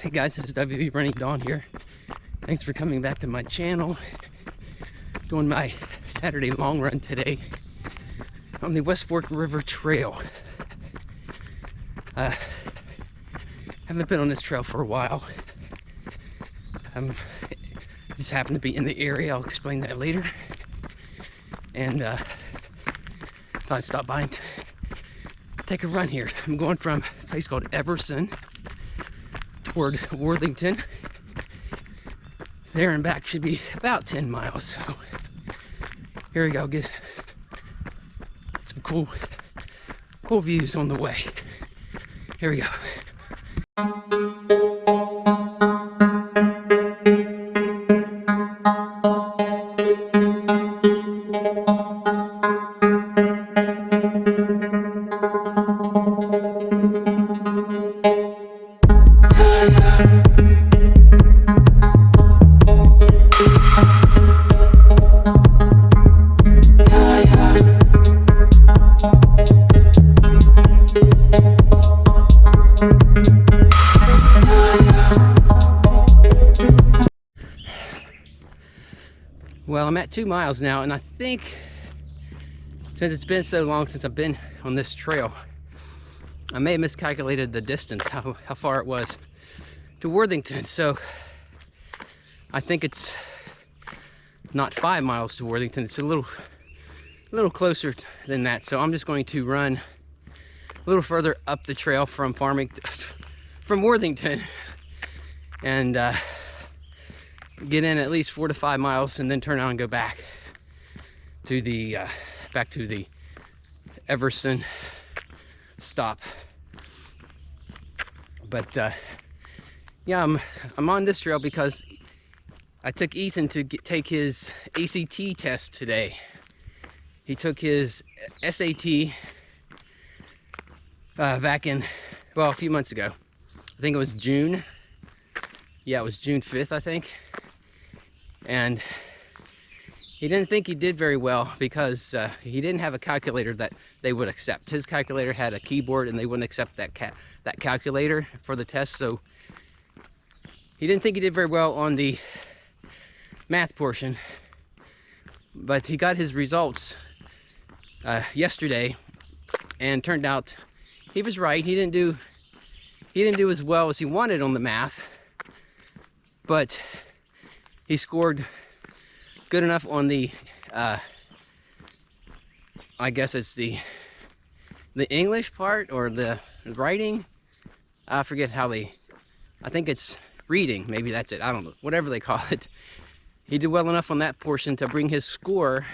Hey guys, this is WB Running Dawn here. Thanks for coming back to my channel. Doing my Saturday long run today on the West Fork River Trail. Haven't been on this trail for a while. Just happened to be in the area. I'll explain that later. And thought I'd stop by and take a run here. I'm going from a place called Everson toward Worthington. There and back should be about 10 miles. So here we go. Get some cool views on the way. Here we go. Well, I'm at 2 miles now, and I think since it's been so long since I've been on this trail, I may have miscalculated the distance, how far it was to Worthington. So I think it's not 5 miles to Worthington. It's a little closer than that. So I'm just going to run a little further up the trail from Worthington, and get in at least 4 to 5 miles, and then turn around and go back to the Everson stop. But yeah, I'm on this trail because I took Ethan to take his ACT test today. He took his SAT back in, well, a few months ago. I think it was June. Yeah, it was June 5th, I think. And he didn't think he did very well because he didn't have a calculator that they would accept. His calculator had a keyboard, and they wouldn't accept that calculator for the test. So he didn't think he did very well on the math portion. But he got his results yesterday, and turned out he was right. He didn't do as well as he wanted on the math, but he scored good enough on the I guess it's the English part, or the writing. I forget how I think it's reading, maybe that's it, I don't know, whatever they call it. He did well enough on that portion to bring his score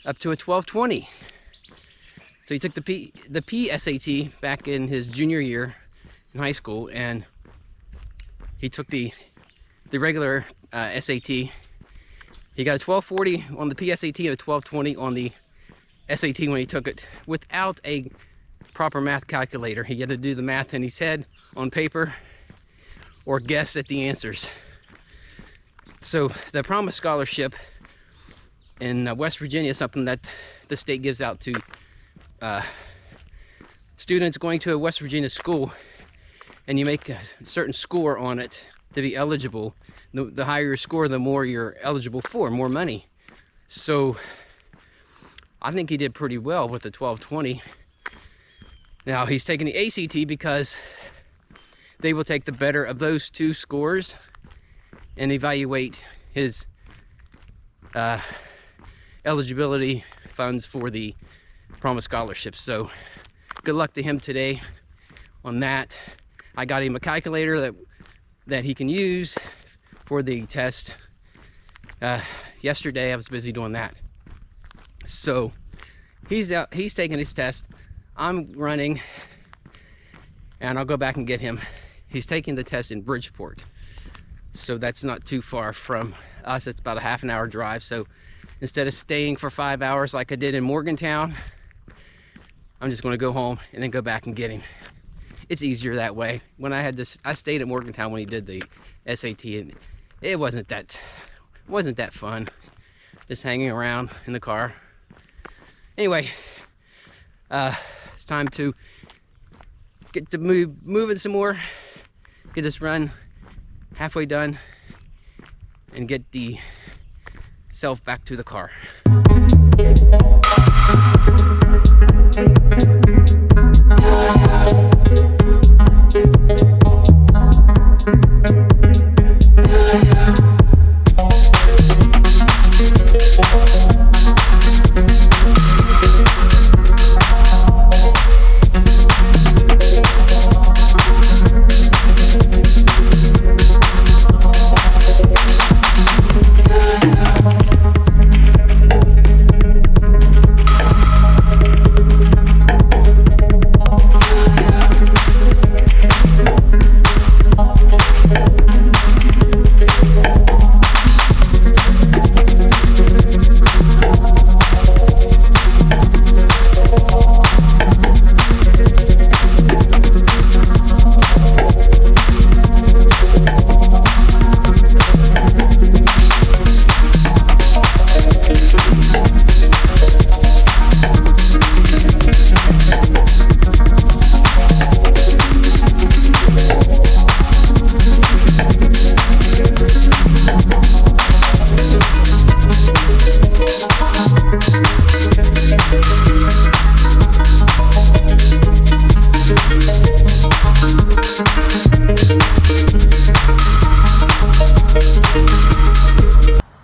up to a 1220. So he took the PSAT back in his junior year in high school, and he took the regular SAT. He got a 1240 on the PSAT and a 1220 on the SAT when he took it without a proper math calculator. He had to do the math in his head on paper or guess at the answers. So the Promise Scholarship in West Virginia is something that the state gives out to students going to a West Virginia school, and you make a certain score on it to be eligible. The higher your score, the more you're eligible for, more money. So I think he did pretty well with the 1220. Now he's taking the ACT because they will take the better of those two scores and evaluate his eligibility funds for the Promise Scholarship. So good luck to him today on that. I got him a calculator that he can use for the test. Yesterday I was busy doing that. So he's taking his test. I'm running, and I'll go back and get him. He's taking the test in Bridgeport, so that's not too far from us. It's about a half an hour drive. So instead of staying for 5 hours like I did in Morgantown, I'm just going to go home and then go back and get him. It's easier that way. When I stayed at Morgantown when he did the SAT, and it wasn't that fun, just hanging around in the car. Anyway, it's time to get to moving some more, get this run halfway done and get the self back to the car.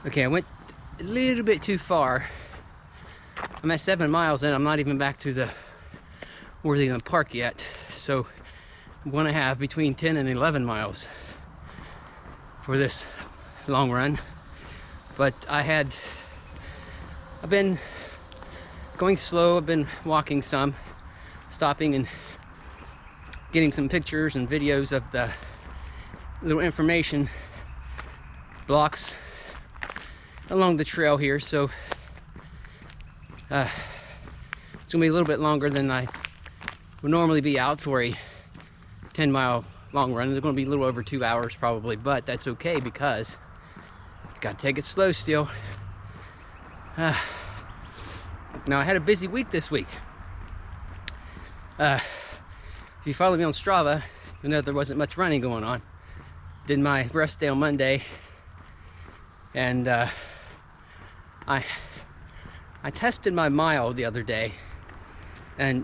Okay, I went a little bit too far. I'm at 7 miles in. I'm not even back to the Worthington Park yet. So I'm gonna have between 10 and 11 miles for this long run. But I've been going slow. I've been walking some, stopping and getting some pictures and videos of the little information blocks along the trail here. So it's gonna be a little bit longer than I would normally be out for a 10-mile long run. It's gonna be a little over 2 hours probably, but that's okay because gotta take it slow still. Now I had a busy week this week. If you follow me on Strava, you know there wasn't much running going on. Did my rest day on Monday, and I tested my mile the other day, and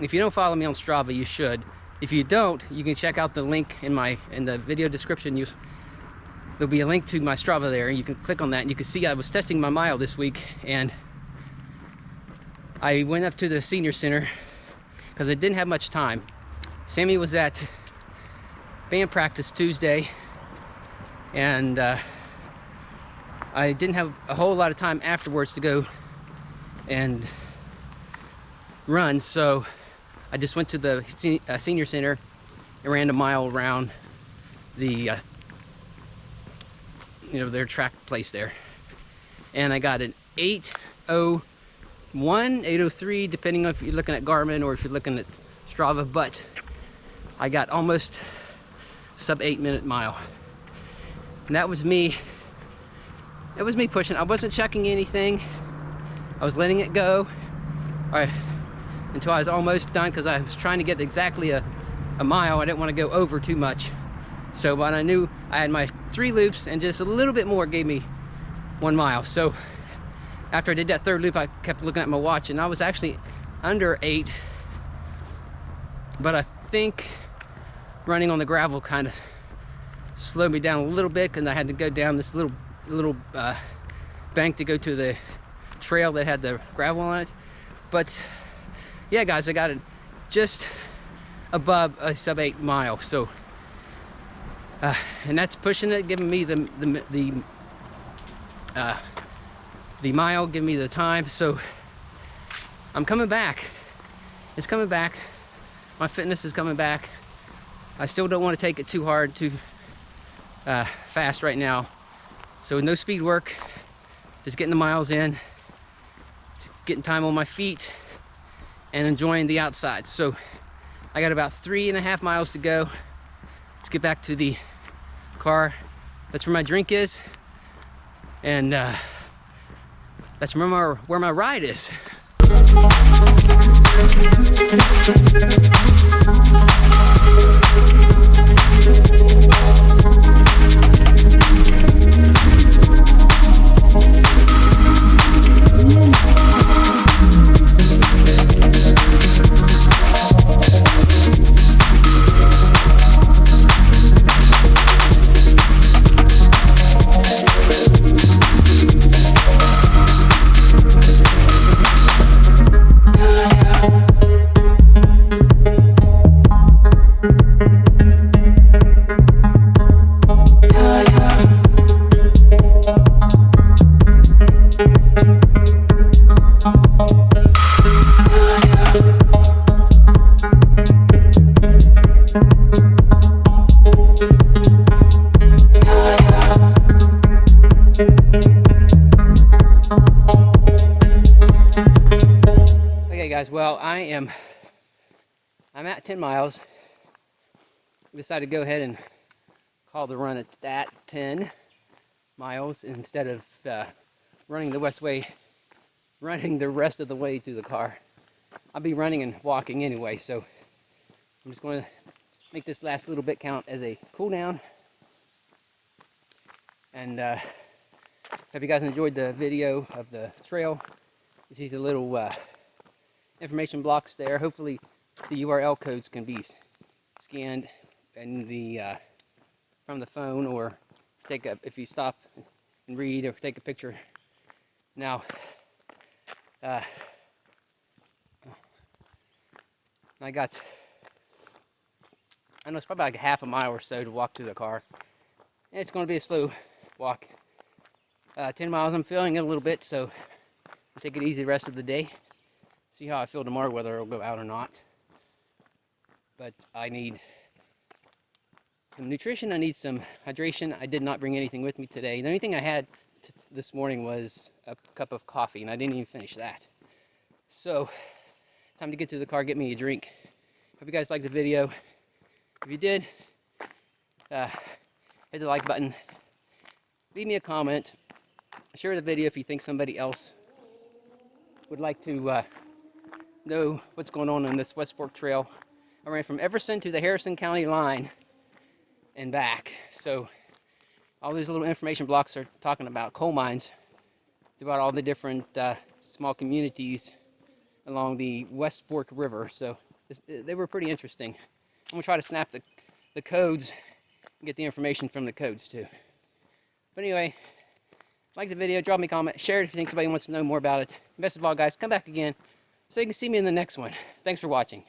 if you don't follow me on Strava, you should. If you don't, you can check out the link in the video description. There'll be a link to my Strava there, and you can click on that and you can see I was testing my mile this week. And I went up to the senior center because I didn't have much time. Sammy was at band practice Tuesday, and I didn't have a whole lot of time afterwards to go and run, so I just went to the senior center and ran a mile around the their track place there, and I got an 8:01, 8:03, depending on if you're looking at Garmin or if you're looking at Strava, but I got almost sub 8-minute mile, and that was me. It was me pushing. I wasn't checking anything. I was letting it go until I was almost done, because I was trying to get exactly a mile. I didn't want to go over too much. So when I knew I had my 3 loops and just a little bit more gave me 1 mile. So after I did that 3rd loop, I kept looking at my watch, and I was actually under 8. But I think running on the gravel kind of slowed me down a little bit, because I had to go down this little bank to go to the trail that had the gravel on it. But yeah, guys, I got it just above a sub 8 mile. So and that's pushing it, giving me the mile, giving me the time. So I'm coming back. It's coming back. My fitness is coming back. I still don't want to take it too hard, too fast right now. So no speed work, just getting the miles in, getting time on my feet, and enjoying the outside. So I got about 3.5 miles to go. Let's get back to the car. That's where my drink is, and that's where my ride is. I'm at 10 miles. I decided to go ahead and call the run at that 10 miles instead of running the rest of the way to the car. I'll be running and walking anyway, so I'm just going to make this last little bit count as a cool down. And hope you guys enjoyed the video of the trail. You see the little information blocks there. Hopefully the URL codes can be scanned in from the phone, or if you stop and read or take a picture. Now, I know it's probably like a half a mile or so to walk to the car. And it's going to be a slow walk. 10 miles, I'm feeling it a little bit, so I'll take it easy the rest of the day. See how I feel tomorrow, whether it'll go out or not. But I need some nutrition, I need some hydration. I did not bring anything with me today. The only thing I had this morning was a cup of coffee, and I didn't even finish that. So, time to get to the car, get me a drink. Hope you guys liked the video. If you did, hit the like button. Leave me a comment. Share the video if you think somebody else would like to know what's going on this West Fork Trail. I ran from Everson to the Harrison County line and back. So all these little information blocks are talking about coal mines throughout all the different small communities along the West Fork River. So they were pretty interesting. I'm gonna try to snap the codes and get the information from the codes too. But anyway, like the video, drop me a comment, share it if you think somebody wants to know more about it. Best of all, guys, come back again so you can see me in the next one. Thanks for watching.